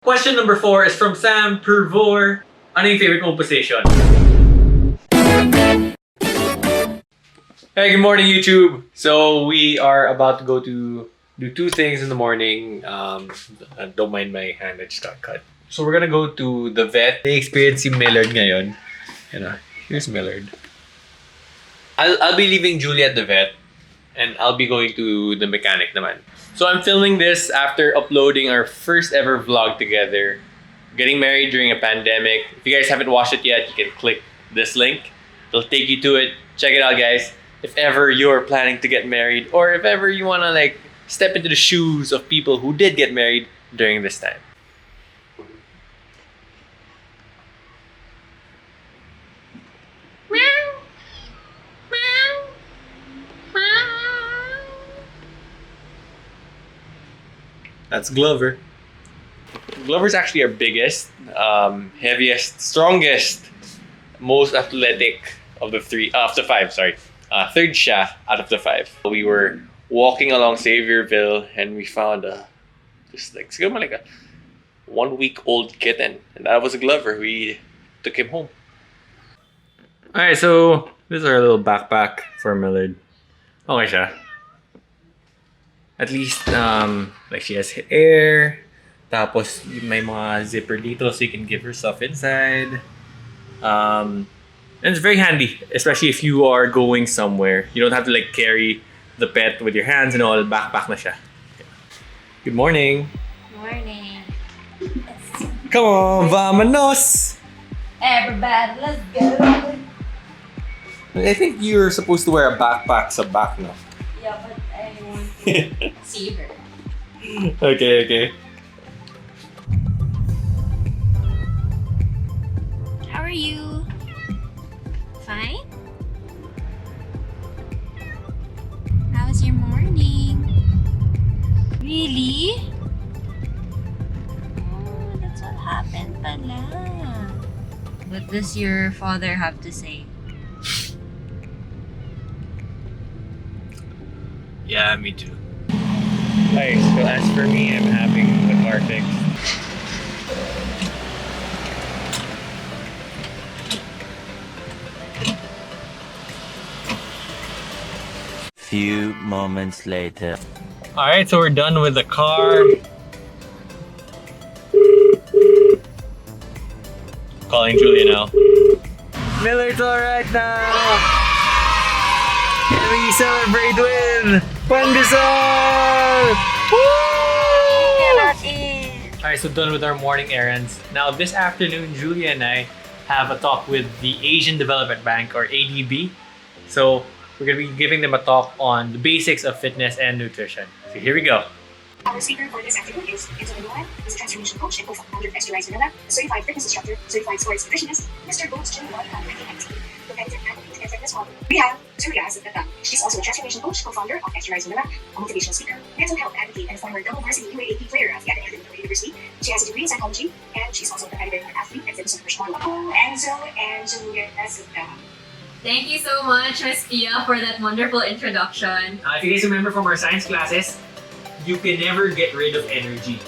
Question number 4 is from Sam Pervor. Ano yung favorite mong position? Hey, good morning, YouTube. So we are about to go to do 2 things in the morning. Don't mind my hand, I just got cut. So we're gonna go to the vet. They experience si Millard ngayon. Here's Millard. I'll be leaving Julia at the vet, and I'll be going to the mechanic naman. So I'm filming this after uploading our first ever vlog together. Getting married during a pandemic. If you guys haven't watched it yet, you can click this link. It'll take you to it. Check it out, guys. If ever you're planning to get married, or if ever you wanna like step into the shoes of people who did get married during this time. That's Glover. Glover's actually our biggest, heaviest, strongest, most athletic of the 5. Sorry, third siya out of the 5. We were walking along Saviorville and we found just like a 1-week-old kitten, and that was a Glover. We took him home. All right, so this is our little backpack for Millard. Okay siya. At least, like she has air. Tapos may mga zipper dito so you can give her stuff inside. And it's very handy, especially if you are going somewhere. You don't have to like carry the pet with your hands and all. Backpack na siya. Good morning. Morning. Come on, vamonos! Everybody, let's go. I think you're supposed to wear a backpack sa back, no? Yeah, but I want to see her. Okay. How are you? Fine? How was your morning? Really? Oh, that's what happened pala. What does your father have to say? Yeah, me too. Alright, so as for me, I'm having the car fixed. Few moments later. Alright, so we're done with the car. Calling Julia now. Millard's alright now! And we celebrate with Pandesal! Alright, so done with our morning errands. Now this afternoon, Julia and I have a talk with the Asian Development Bank, or ADB. So we're going to be giving them a talk on the basics of fitness and nutrition. So here we go. Our speaker for this afternoon is Enzo Julia, who's a transformation coach and co-founder of Manila, a certified fitness instructor, certified sports nutritionist, Mr. Gold's Gym 190, competitive athlete and fitness model. We have Julia as the tata. She's also a transformation coach, co-founder of Manila, a motivational speaker, mental health advocate, and former double varsity UAAP player of Yad University. She has a degree in psychology, and she's also a competitive athlete and fitness nutrition model. Enzo and Julia as the tata. Thank you so much, Ms. Pia, for that wonderful introduction. If you guys remember from our science classes, you can never get rid of energy.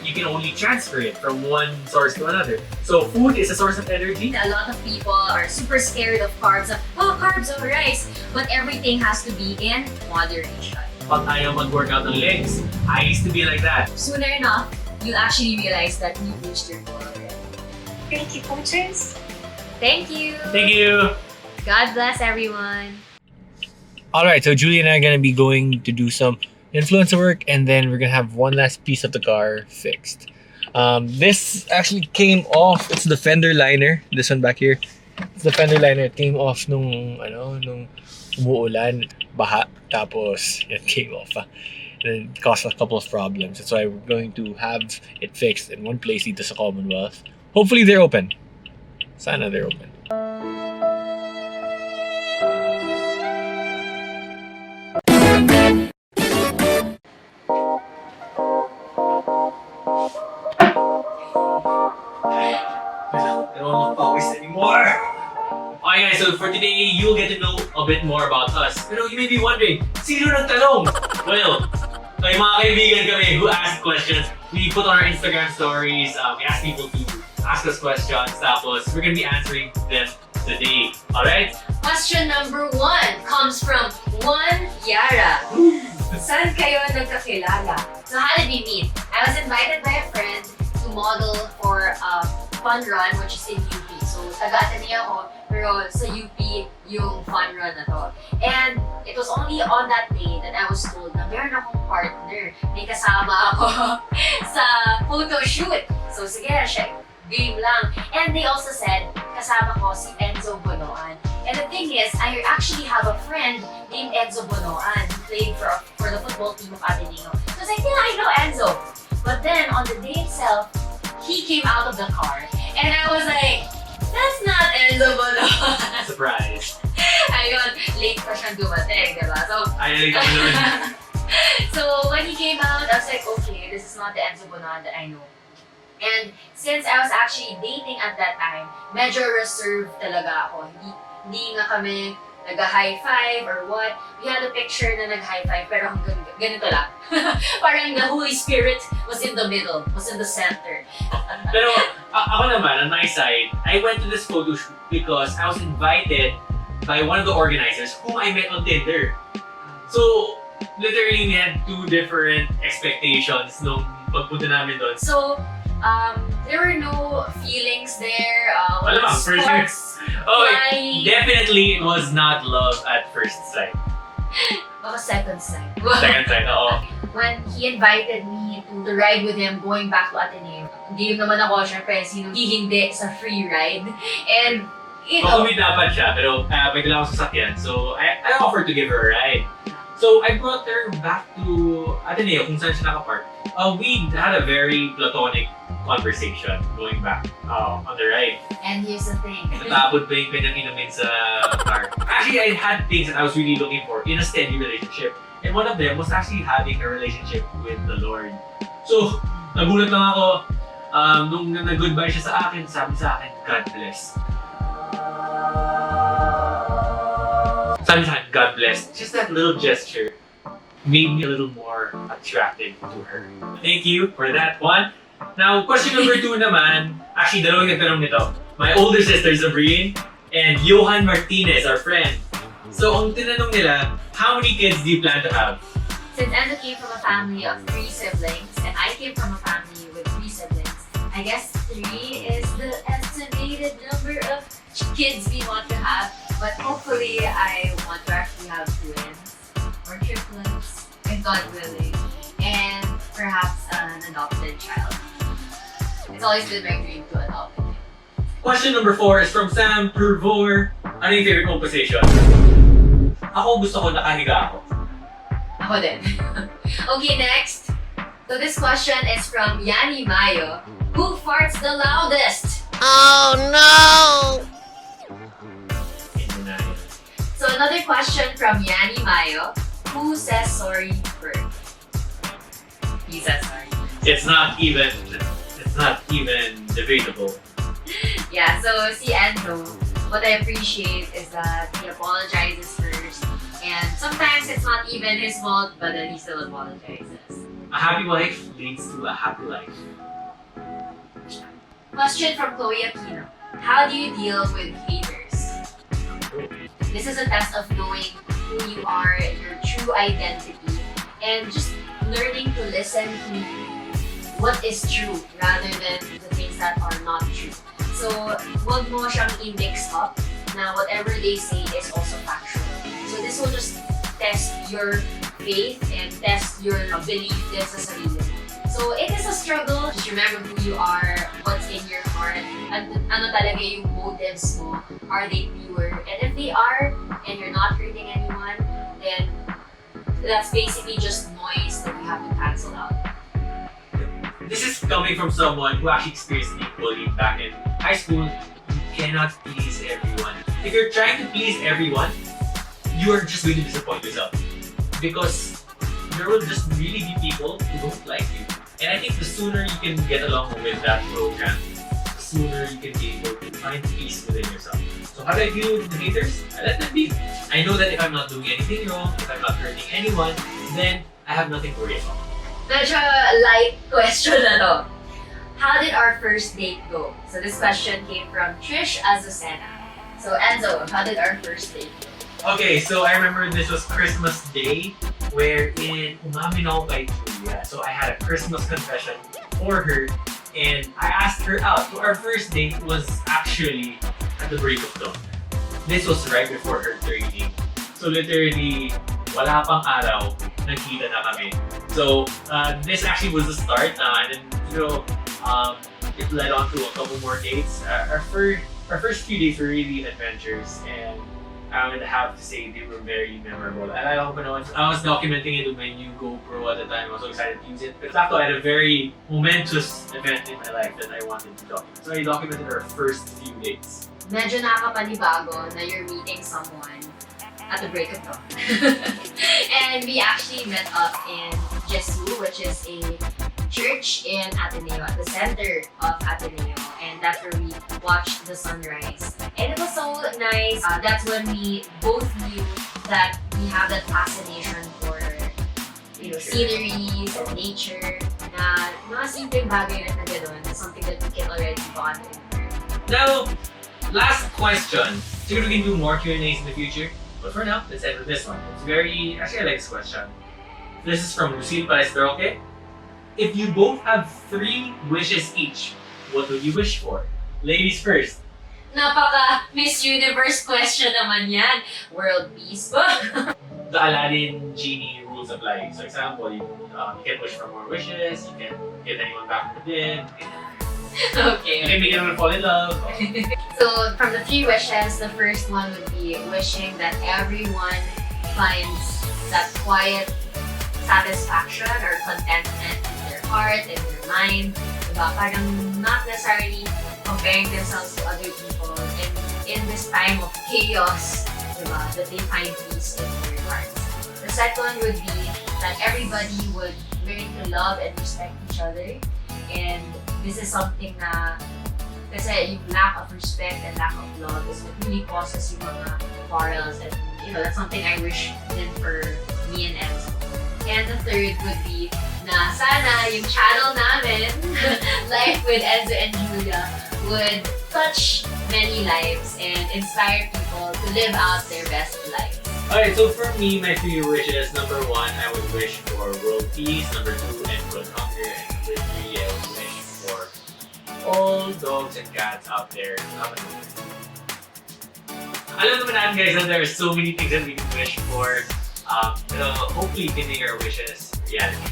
You can only transfer it from one source to another. So food is a source of energy. A lot of people are super scared of carbs. Oh, carbs or rice. But everything has to be in moderation. Pag ayaw mag-workout ng legs, I used to be like that. Sooner enough, you'll actually realize that you've reached your goal already. Thank you, coaches. Thank you. Thank you. God bless everyone. Alright, so Julia and I are going to be going to do some influencer work, and then we're going to have one last piece of the car fixed. This actually came off. It's the fender liner. This one back here. It's the fender liner. It came off nung umuulan, baha. Tapos, it came off. And it caused a couple of problems. That's why we're going to have it fixed in one place dito sa Commonwealth. Hopefully, they're open. Sana they're open. I don't want to focus anymore. Okay guys, so for today, you'll get to know a bit more about us. Pero you may be wondering, sino nagtanong? Well, may mga kaibigan kami who asked questions we put on our Instagram stories. We ask people to ask us questions. Tapos, we're gonna be answering them today. Alright? Question number 1 comes from Juan Yara. Saan kayo nagkakilala? So how did we meet? I was invited by a friend to model for a fun run which is in UP. So taga-Ateneo ako, pero sa UP yung fun run na to. And it was only on that day that I was told na meron akong partner. May kasama ako sa photo shoot. So sige, game lang. And they also said, kasama ko si Enzo Bonoan. And the thing is, I actually have a friend named Enzo Bonoan who played for the football team of Ateneo. So I was like, yeah, I know Enzo. But then, on the day itself, he came out of the car. And I was like, that's not Enzo Bonoan. Surprise. Ayun, late pa siyang dumating, diba? So, so when he came out, I was like, okay, this is not the Enzo Bonoan that I know. And since I was actually dating at that time, medyo reserved talaga ako. Hindi nga kami nag-high five or what. We had a picture na nag-high five pero hanggang ganito lang. Parang the Holy Spirit was in the middle, was in the center. Pero ako naman, on my side, I went to this photo shoot because I was invited by one of the organizers whom I met on Tinder. So, literally, we had two different expectations nung pagpunta namin doon. So, there were no feelings there. Malamang, for sure. Oh, definitely it was not love at first sight. Baka second sight. Second sight, oo. When he invited me to ride with him going back to Ateneo, game naman ako, syempre, sino hindi sa free ride. And, you know, Makumit dapat siya, pero may dala akong sasakyan. So, I offered to give her a ride. So, I brought her back to Ateneo, kung saan siya nakapark. We had a very platonic conversation going back on the ride. and here's the thing. Natapod pa yung kanyang inumin sa car. Actually, I had things that I was really looking for in a steady relationship. And one of them was actually having a relationship with the Lord. So, nagulat lang ako nung nag-goodbye siya sa akin, sabi sa akin, God bless. Sabi sa akin, God bless. Just that little gesture made me a little more attracted to her. Thank you for that one. Now, question number 2 naman, actually dalawang nagtanong nito. My older sister Sabrine and Johan Martinez, our friend. So, ang tinanong nila, how many kids do you plan to have? Since Enzo came from a family of 3 siblings, and I came from a family with 3 siblings, I guess 3 is the estimated number of kids we want to have. But hopefully, I want to actually have twins or triplets, if God willing, and perhaps an adopted child. It's always been my dream to adopt. Question number 4 is from Sam Purvor. Ano yung favorite mong position? Ako gusto ko nakahiga ako. Ako din. Okay, next. So this question is from Yanni Mayo. Who farts the loudest? Oh no! So another question from Yanni Mayo. Who says sorry first? He says sorry. It's not even debatable. Yeah, so si Enzo, what I appreciate is that he apologizes first. And sometimes it's not even his fault, but then he still apologizes. A happy wife leads to a happy life. Question from Chloe Aquino. How do you deal with haters? This is a test of knowing who you are, your true identity, and just learning to listen to what is true rather than the things that are not true. So, wag mo siyang i-mix up na whatever they say is also factual. So this will just test your faith and test your belief din sa sarili. So it is a struggle. Just remember who you are, what's in your heart, and ano talaga yung motives mo. Are they pure? And if they are, and you're not hurting anyone, then that's basically just noise that you have to cancel out. This is coming from someone who actually experienced being bullied back in high school. You cannot please everyone. If you're trying to please everyone, you are just going to disappoint yourself. Because there will just really be people who don't like you. And I think the sooner you can get along with that program, the sooner you can be able to find peace within yourself. So how do I deal with the haters? I let them be. I know that if I'm not doing anything wrong, if I'm not hurting anyone, then I have nothing to worry about. Medyo light question na to. How did our first date go? So this question came from Trish Azucena. So Enzo, how did our first date go? Okay, so I remember this was Christmas Day, wherein umamin ako kay Julia. So I had a Christmas confession for her, and I asked her out. So our first date was actually at the break of dawn. This was right before her training. So literally, wala pang araw, nagkita na kami. So this actually was the start, and then it led on to a couple more dates. Our first few days were really adventures, and I would have to say they were very memorable. And I was documenting it with my new GoPro at the time. I was so excited to use it. But after I had a very momentous event in my life that I wanted to document. So I documented our first few dates. Medyo nakakapanibago na you're meeting someone at the break of dawn. And we actually met up in Jesu, which is a church in Ateneo, at the center of Ateneo, and that's where we watched the sunrise. And it was so nice. That's when we both knew that we have that fascination for sceneries and nature. Na mga simpleng bagay na gano'n is something that we can already bond over. Now, last question. Siguro we can do more Q&As in the future. But for now, let's end with this one. Actually, I like this question. This is from Lucille Palestroque. If you both have 3 wishes each, what would you wish for? Ladies first. Napaka Miss Universe question naman yan. World peace ba? The Aladdin genie rules apply. So example, you can wish for more wishes, you can get anyone back from the dead, Okay. you can make anyone fall in love. So from the 3 wishes, the first one would be wishing that everyone finds that quiet satisfaction or contentment in their heart and their mind. Diba? Parang not necessarily comparing themselves to other people, and in this time of chaos, diba, that they find peace in their hearts. The second would be that everybody would learn to love and respect each other, and this is something na kasi yung lack of respect and lack of love is what really causes yung mga quarrels, and that's something I wish din for me and Enzo. And the third would be na sana yung channel namin, Life with Enzo and Julia, would touch many lives and inspire people to live out their best life. Alright, so for me, my 3 wishes, number 1, I would wish for world peace. Number 2, end world hunger. And number 3, I would wish for all dogs and cats out there to have a home. Alam naman natin guys that there are so many things that we can wish for. Hopefully we can make our wishes reality.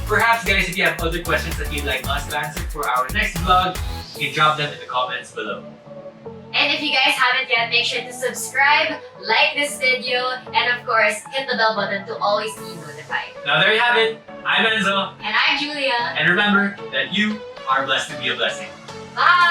Perhaps guys, if you have other questions that you'd like us to answer for our next vlog, you can drop them in the comments below. And if you guys haven't yet, make sure to subscribe, like this video, and of course, hit the bell button to always be notified. Now there you have it. I'm Enzo. And I'm Julia. And remember that you are blessed to be a blessing. Bye!